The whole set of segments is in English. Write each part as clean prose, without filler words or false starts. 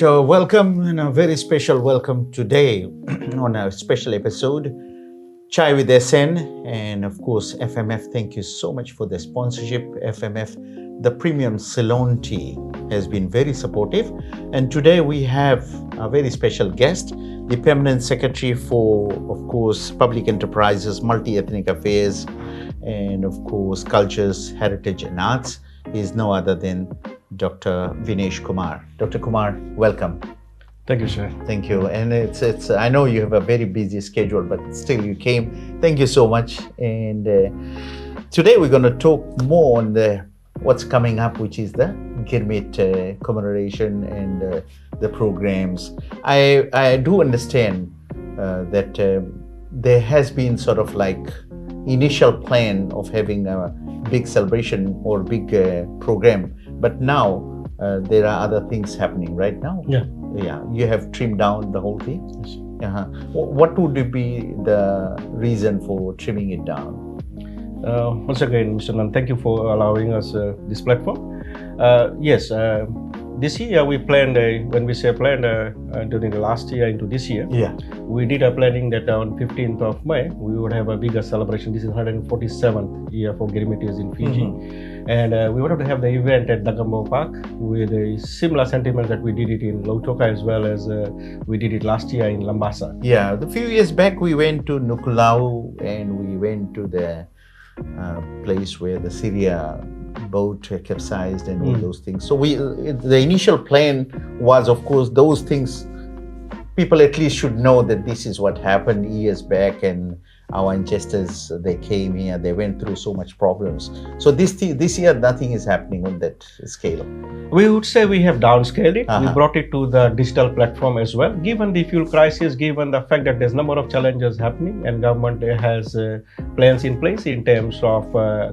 right, welcome and a very special welcome today on a special episode, Chai with SN, and of course FMF. Thank you so much for the sponsorship. FMF, the premium Ceylon tea, has been very supportive, and today we have a very special guest, the Permanent Secretary for, of course, Public Enterprises, Multi-Ethnic Affairs, and of course Cultures, Heritage and Arts. He is no other than Dr. Vinesh Kumar. Dr. Kumar, welcome. Thank you, sir. Thank you. And it's I know you have a very busy schedule, but still you came. Thank you so much. And today we're going to talk more on what's coming up, which is the Girmit commemoration and the programs. I do understand that there has been sort of like initial plan of having a big celebration or big program, but now there are other things happening right now. Yeah. You have trimmed down the whole thing. Yes. What would be the reason for trimming it down? Once again, Mr. Nan, thank you for allowing us this platform. Yes, this year we planned, when we say planned during the last year into this year, we did a planning that on 15th of May, we would have a bigger celebration. This is 147th year for Girmit in Fiji. Mm-hmm. And we wanted to have the event at Dagambo Park with a similar sentiment that we did it in Lautoka as well as we did it last year in Lambasa. Yeah, a few years back we went to Nukulau and we went to the place where the Syria boat capsized and all those things. So the initial plan was, of course, those things, people at least should know that this is what happened years back, and our ancestors, they came here, they went through so much problems. So this year nothing is happening on that scale. We would say we have downscaled it. We brought it to the digital platform as well. Given the fuel crisis, given the fact that there's a number of challenges happening and government has plans in place in terms of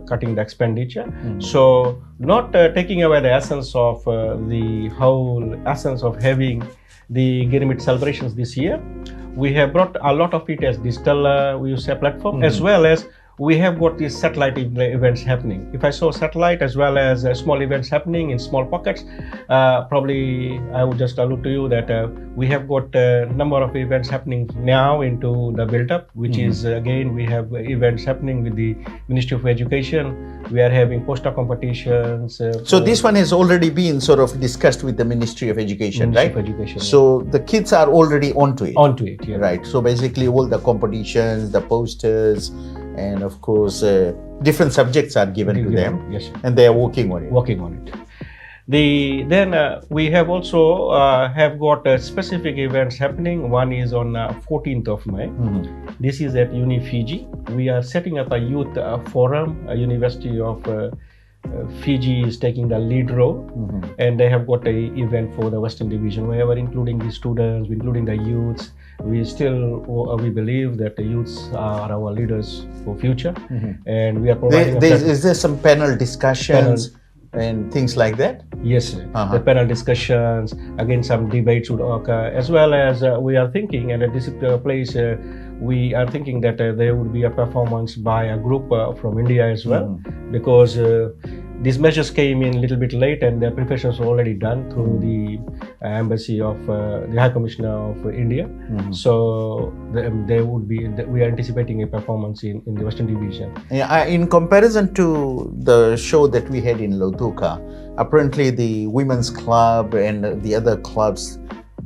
cutting the expenditure. So not taking away the essence of the whole essence of having the Girmit celebrations this year. We have brought a lot of it as digital, we use a platform, as well as we have got these satellite events happening. If I saw satellite as well as small events happening in small pockets, probably I would just allude to you that we have got a number of events happening now into the build-up, which is again, we have events happening with the Ministry of Education. We are having poster competitions. So this one has already been sort of discussed with the Ministry of Education, right? Ministry of Education. So the kids are already onto it. Onto it, yeah. Right. So basically all the competitions, the posters, and of course different subjects are given to them. Yes, and they are working on it. Then we have also have got specific events happening. One is on 14th of May. This is at Uni Fiji. We are setting up a youth forum. A University of Fiji is taking the lead role, and they have got a event for the Western Division where we're including the students, including the youths. We believe that the youths are our leaders for future, and we are providing. Is there some panel discussions and things like that? Yes, sir. The panel discussions, again some debates would occur, as well as we are thinking, and at this place we are thinking that there would be a performance by a group from India as well, because these measures came in a little bit late and the preparations were already done through the embassy of the High Commissioner of India. So there would be, we are anticipating a performance in the Western Division. Yeah, in comparison to the show that we had in Lautoka, apparently the women's club and the other clubs,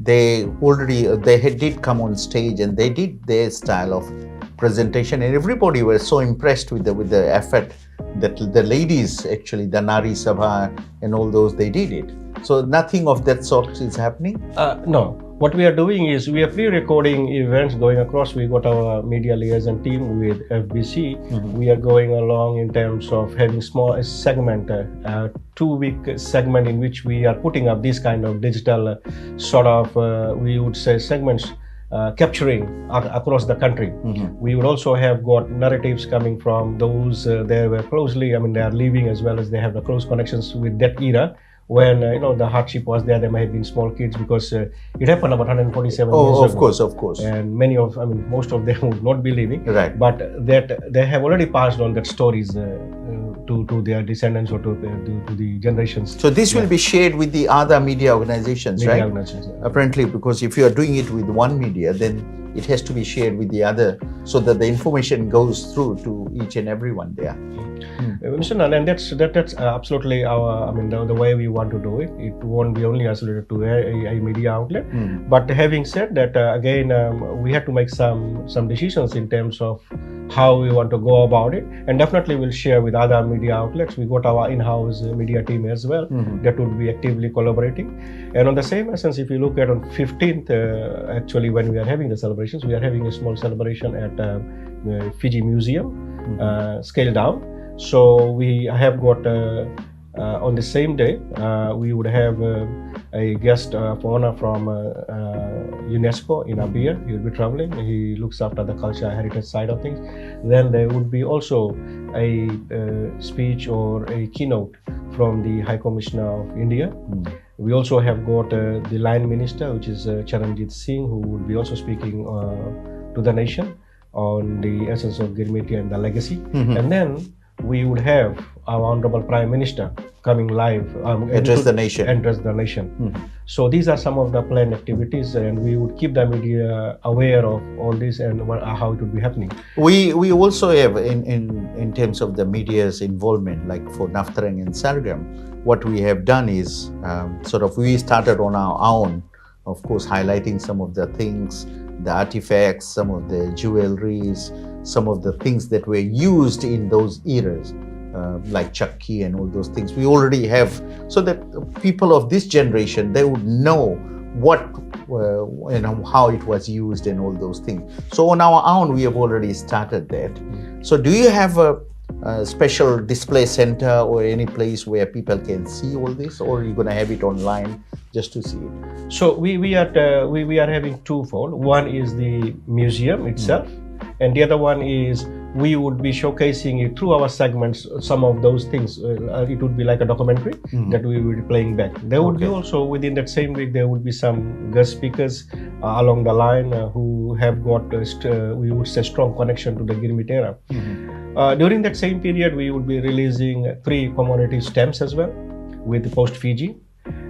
they did come on stage and they did their style of presentation, and everybody was so impressed with the effort that the ladies, actually the Nari Sabha and all those, they did it. So nothing of that sort is happening? No. What we are doing is we are pre-recording events going across. We got our media liaison team with FBC. We are going along in terms of having small segment, 2-week segment in which we are putting up this kind of digital sort of, we would say segments capturing across the country. We would also have got narratives coming from those they were closely, they are living as well as they have the close connections with that era when the hardship was there. There may have been small kids, because it happened about 147 years ago. Of course. And most of them would not be living. Right. But that they have already passed on that stories to their descendants or to the generations. So this will be shared with the other media organizations, right? Organizations, yeah. Apparently, because if you are doing it with one media, then it has to be shared with the other so that the information goes through to each and everyone there. Mr. Nan, and that's absolutely the way we want to do it. It won't be only isolated to a media outlet. But having said that, again, we had to make some decisions in terms of how we want to go about it, and definitely we'll share with other media outlets. We got our in-house media team as well that would be actively collaborating. And on the same essence, if you look at on 15th, actually when we are having the celebrations, we are having a small celebration at Fiji Museum, scaled down. So we have got on the same day, we would have a guest of honor from UNESCO in Abia. He will be traveling. He looks after the culture and heritage side of things. Then there would be also a speech or a keynote from the High Commissioner of India. We also have got the Line Minister, which is Charanjit Singh, who will be also speaking to the nation on the essence of Girmiti and the legacy. And then we would have our Honorable Prime Minister coming live, address the nation. So these are some of the planned activities, and we would keep the media aware of all this and how it would be happening. We also have in terms of the media's involvement, like for Navtarang and Sargam, what we have done is we started on our own, of course, highlighting some of the things, the artifacts, some of the jewelries, some of the things that were used in those eras, like chakki and all those things. We already have, so that people of this generation, they would know what, how it was used and all those things. So on our own, we have already started that. So do you have a special display center or any place where people can see all this, or are you going to have it online just to see it? So we are having twofold. One is the museum itself, and the other one is we would be showcasing it through our segments, some of those things. It would be like a documentary that we will be playing back. There would be also, within that same week, there would be some guest speakers along the line who have got, we would say, strong connection to the Girmit era. During that same period, we would be releasing 3 commemorative stamps as well with post-Fiji.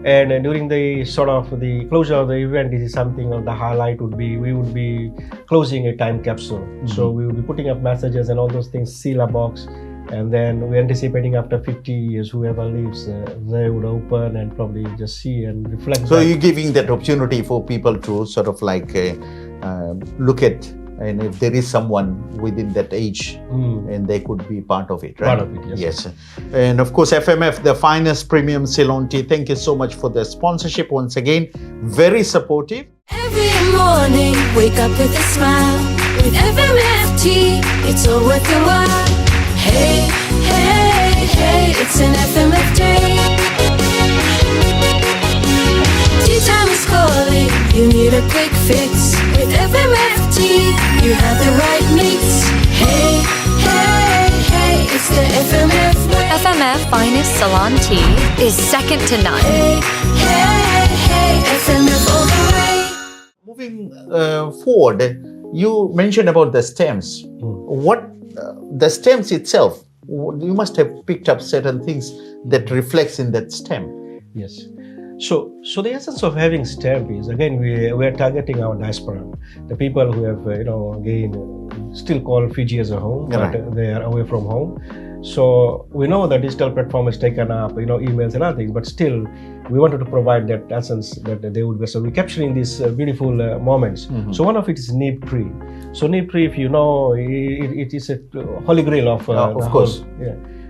And during the the closure of the event, this is something of the highlight would be, we would be closing a time capsule. So we would be putting up messages and all those things, seal a box, and then we're anticipating after 50 years, whoever leaves, they would open and probably just see and reflect. So you're giving that opportunity for people to look at, and if there is someone within that age, and they could be part of it, right? Part of it, yes. And of course, FMF, the finest premium Ceylon tea. Thank you so much for the sponsorship once again. Very supportive. Every morning, wake up with a smile. With FMF tea, it's all worth the while. Hey, hey, hey, it's an FMF day. Tea time is calling, you need a quick fix. With FMF tea, you have the right mix. Hey, hey, hey, it's the FMF way. FMF Finest Ceylon Tea is second to none. Hey, hey, hey, FMF all the way. Moving forward, you mentioned about the stamps. What the stamps itself, you must have picked up certain things that reflects in that stamp. Yes. So the essence of having stamp is, again, we are targeting our diaspora, the people who have, again, still call Fiji as a home, but they are away from home. So we know the digital platform has taken up, emails and other things, but still we wanted to provide that essence that they would be. So we're capturing these beautiful moments. So one of it is Nib tree. So Nib tree, if you know, it is a holy grail of course.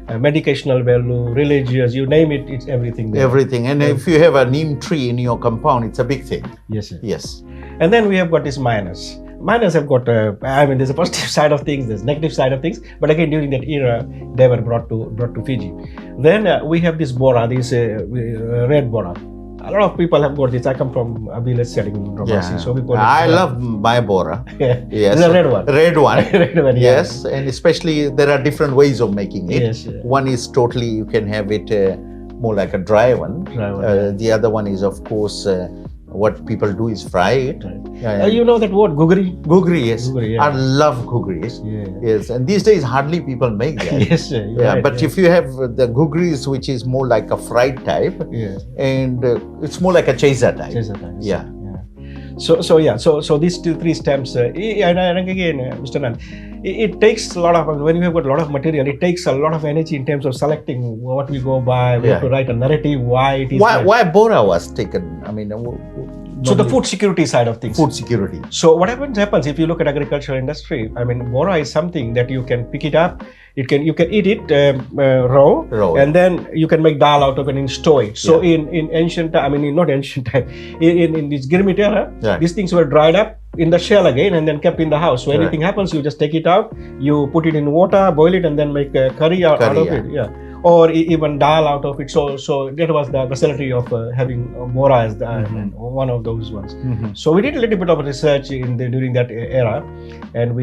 Medicational value, religious, you name it, it's everything there. Everything. And if you have a neem tree in your compound, it's a big thing. Yes, sir. Yes. And then we have got this minus. Miners have got, there's a positive side of things, there's negative side of things, but again, during that era, they were brought to Fiji. Then we have this bora, this red bora. A lot of people have got this. I come from Abilas setting in Romasi, so we call it. I love my bora. Yes. The red one. Red one. Red one, yes, and especially there are different ways of making it. Yes. One is totally, you can have it more like a dry one. The other one is, of course, what people do is fry it. Right. You know that word, gugri? Gugri, yes. Gugri, yeah. I love gugris. Yes, and these days hardly people make that. Yes, right, but if you have the gugris, which is more like a fried type, and it's more like a chaser type. Yeah. So these three stems, and again, Mr. Nand, it takes a lot of, when you have got a lot of material, it takes a lot of energy in terms of selecting what we go by. We have to write a narrative, why it is. Why Bora was taken? I mean, so the food security side of things. Food security. So what happens if you look at agricultural industry? I mean, Bora is something that you can pick it up. You can eat it raw, and then you can make dal out of it and store it. So in ancient time, I mean not ancient time, in this Girmit era, these things were dried up in the shell again and then kept in the house. So anything happens, you just take it out, you put it in water, boil it, and then make curry out of it. Yeah. Or even dal out of it. So that was the facility of having Bora as one of those ones. So we did a little bit of research during that era, and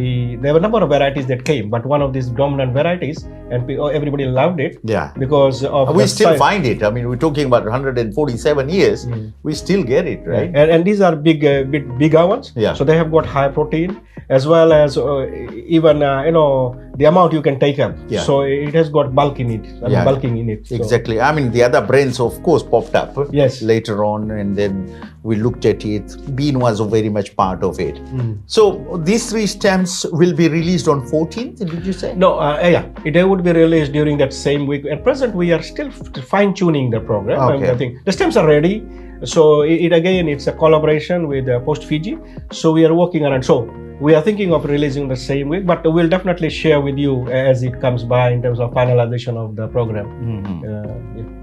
there were a number of varieties that came, but one of these dominant varieties, and everybody loved it. Yeah. Because of we still find it. I mean, we're talking about 147 years. We still get it, right? And these are bigger ones. Yeah. So they have got high protein, as well as even the amount you can take up. Yeah. So it has got bulk in it. Bulking in it. Exactly. I mean, the other brands, of course, popped up later on, and then we looked at it. Bean was very much part of it. So these three stems will be released on 14th, did you say? No, it would be released during that same week. At present, we are still fine-tuning the program. Okay. I think the stems are ready. So it's a collaboration with Post Fiji. So we are working around. So we are thinking of releasing the same week, but we'll definitely share with you as it comes by in terms of finalization of the program.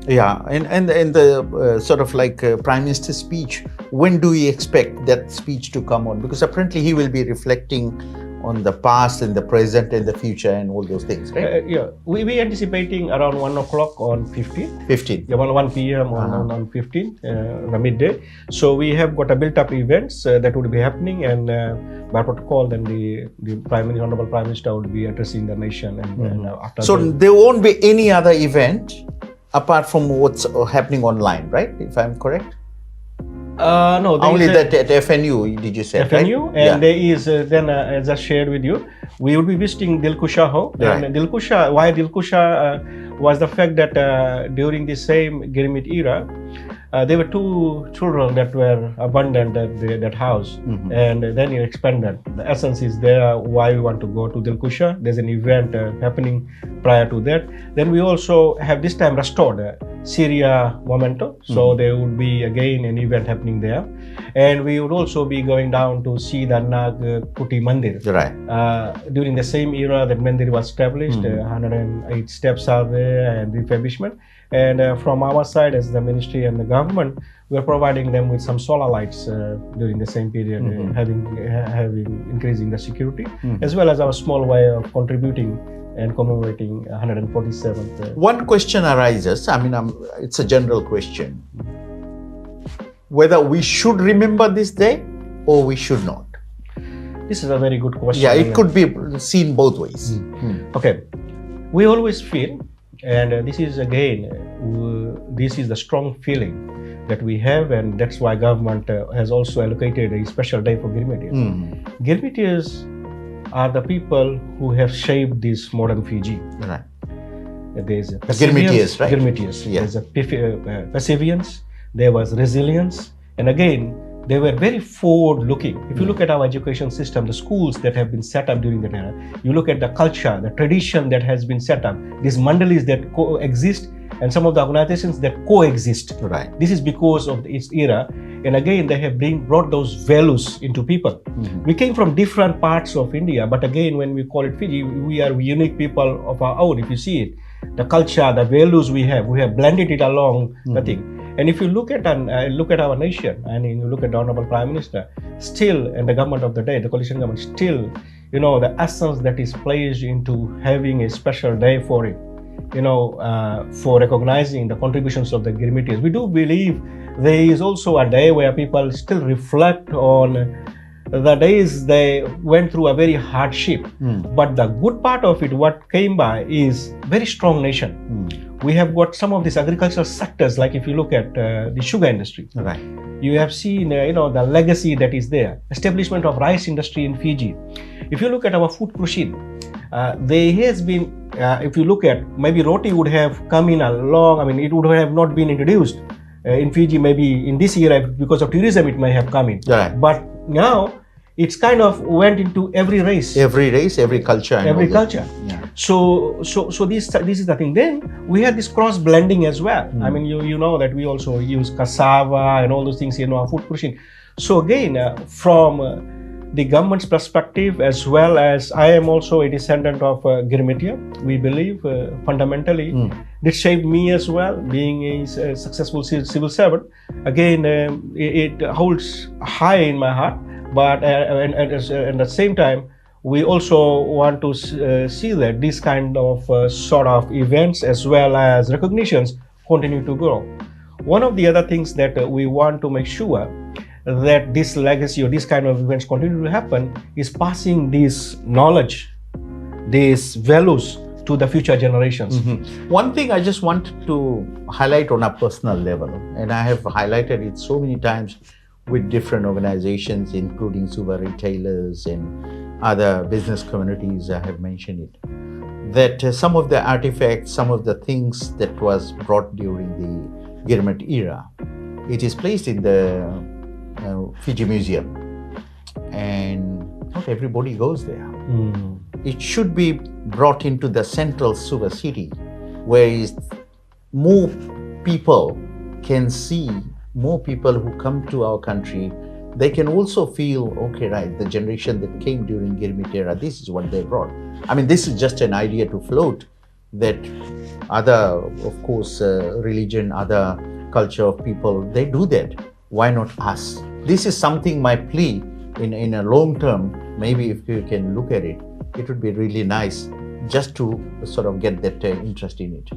And the sort of like Prime Minister's speech, when do we expect that speech to come on? Because apparently he will be reflecting on the past and the present and the future and all those things, right? We anticipating around 1 o'clock on 15th. 15th. Yeah, 1 p.m. on 15th, midday. So we have got a built-up events that would be happening, and by protocol, then the Honorable Prime Minister would be addressing the nation. And after so there won't be any other event apart from what's happening online, right? If I'm correct? No, only that at FNU, did you say? FNU, right? And there is then, as I shared with you, we will be visiting Dilkusha Ho. Right. And Dilkusha, why Dilkusha was the fact that during the same Girmit era, there were 2 children that were abandoned at that house, and then it expanded. The essence is there why we want to go to Dilkusha. There's an event happening prior to that. Then we also have this time restored Syria Memento, so there would be again an event happening there, and we would also be going down to see the Nag Kuti Mandir. Right. During the same era that Mandir was established, 108 steps are there and refurbishment. And from our side, as the ministry and the government, we are providing them with some solar lights during the same period, having increasing the security, as well as our small way of contributing and commemorating 147th. One question arises. I mean, it's a general question: whether we should remember this day or we should not. This is a very good question. Yeah, it could be seen both ways. Okay, we always feel. And this is again, this is the strong feeling that we have, and that's why government has also allocated a special day for Girmitians. Girmitians are the people who have shaped this modern Fiji. Right. There's Girmitians, right? Girmitians. Yes. There's a perseverance. There was resilience, and again, they were very forward-looking. If you look at our education system, the schools that have been set up during that era, you look at the culture, the tradition that has been set up, these mandalis that coexist, and some of the organizations that coexist. Right. This is because of its era. And again, they have brought those values into people. We came from different parts of India, but again, when we call it Fiji, we are unique people of our own. If you see it, the culture, the values we have blended it along the thing. And if you look at our nation, and you look at the Honorable Prime Minister, still, and the government of the day, the coalition government, still, the essence that is placed into having a special day for it, for recognizing the contributions of the Girmitians. We do believe there is also a day where people still reflect on the days they went through a very hardship. But the good part of it, what came by, is very strong nation. We have got some of these agricultural sectors, like if you look at the sugar industry. Right. you have seen the legacy that is there. Establishment of rice industry in Fiji. If you look at our food cuisine, there has been, if you look at, maybe roti would have come in it would have not been introduced in Fiji maybe in this year because of tourism it may have come in. Right. But now it's kind of went into every race, every culture. Every culture. Yeah. So this is the thing. Then we had this cross blending as well. I mean, you know that we also use cassava and all those things in our food cuisine. So again, from the government's perspective, as well as I am also a descendant of Girmitia, we believe fundamentally this shaped me as well, being a successful civil servant. Again, it holds high in my heart, but and at the same time, we also want to see that this kind of sort of events as well as recognitions continue to grow. One of the other things that we want to make sure that this legacy or this kind of events continue to happen is passing this knowledge, these values to the future generations. One thing I just want to highlight on a personal level, and I have highlighted it so many times with different organizations, including Suva retailers and other business communities, I have mentioned it, that some of the artifacts, some of the things that was brought during the Girmit era, it is placed in the Fiji Museum, and not everybody goes there. It should be brought into the central Suva city, where more people can see, more people who come to our country, they can also feel, okay, right, the generation that came during Girmit era, this is what they brought. I mean, this is just an idea to float that other, of course, religion, other culture of people, they do that. Why not us? This is something, my plea in a long term, maybe if you can look at it, it would be really nice just to sort of get that interest in it.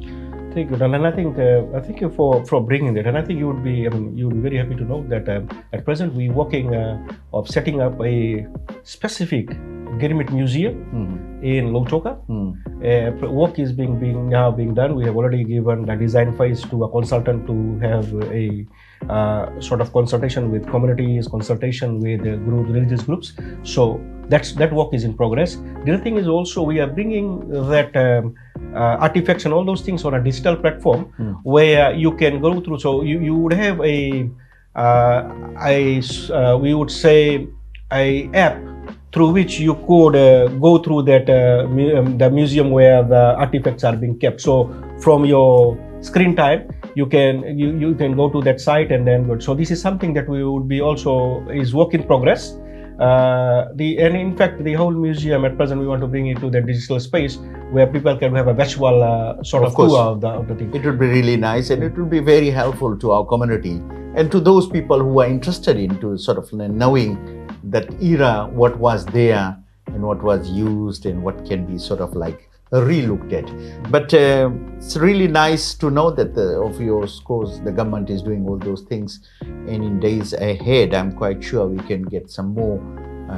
Thank you, and I thank you for bringing that. And I think you would be very happy to know that at present we're working of setting up a specific Girmit museum in Lautoka. Work is being done. We have already given the design phase to a consultant to have a sort of consultation with communities, consultation with religious groups. So that work is in progress. The other thing is also we are bringing that artifacts and all those things on a digital platform where you can go through. So you would have we would say a app through which you could go through that the museum where the artifacts are being kept. So from your screen time, you can go to that site and then go. So this is something that we would be also is work in progress. And in fact, the whole museum at present we want to bring it to the digital space where people can have a virtual sort of tour of the thing. It would be really nice, and it would be very helpful to our community and to those people who are interested into sort of knowing that era, what was there and what was used and what can be sort of like re-looked at. But it's really nice to know that of your scores, the government is doing all those things, and in days ahead, I'm quite sure we can get some more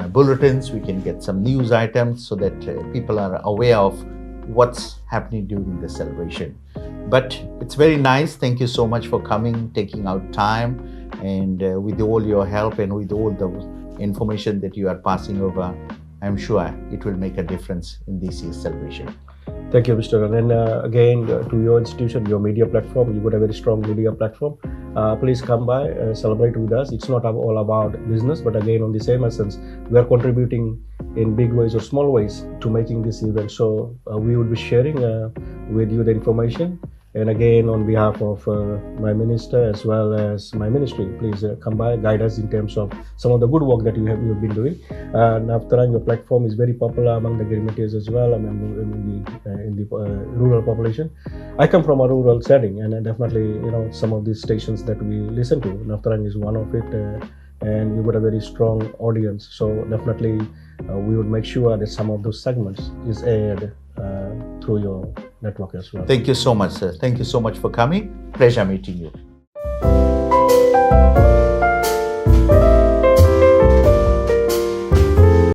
bulletins, we can get some news items so that people are aware of what's happening during the celebration. But it's very nice. Thank you so much for coming, taking out time, and with all your help and with all the information that you are passing over, I'm sure it will make a difference in this year's celebration. Thank you, Mr. And again, to your institution, your media platform, you've got a very strong media platform. Please come by, celebrate with us. It's not all about business, but again, on the same essence, we are contributing in big ways or small ways to making this event. So we will be sharing with you the information. And again, on behalf of my minister as well as my ministry, please come by, guide us in terms of some of the good work that you've been doing. Navtarang, your platform is very popular among the Girmitians as well, in the rural population. I come from a rural setting, and definitely, some of these stations that we listen to, Navtarang is one of it, and you've got a very strong audience. So definitely, we would make sure that some of those segments is aired through your network as well. Thank you so much, sir. Thank you so much for coming. Pleasure meeting you.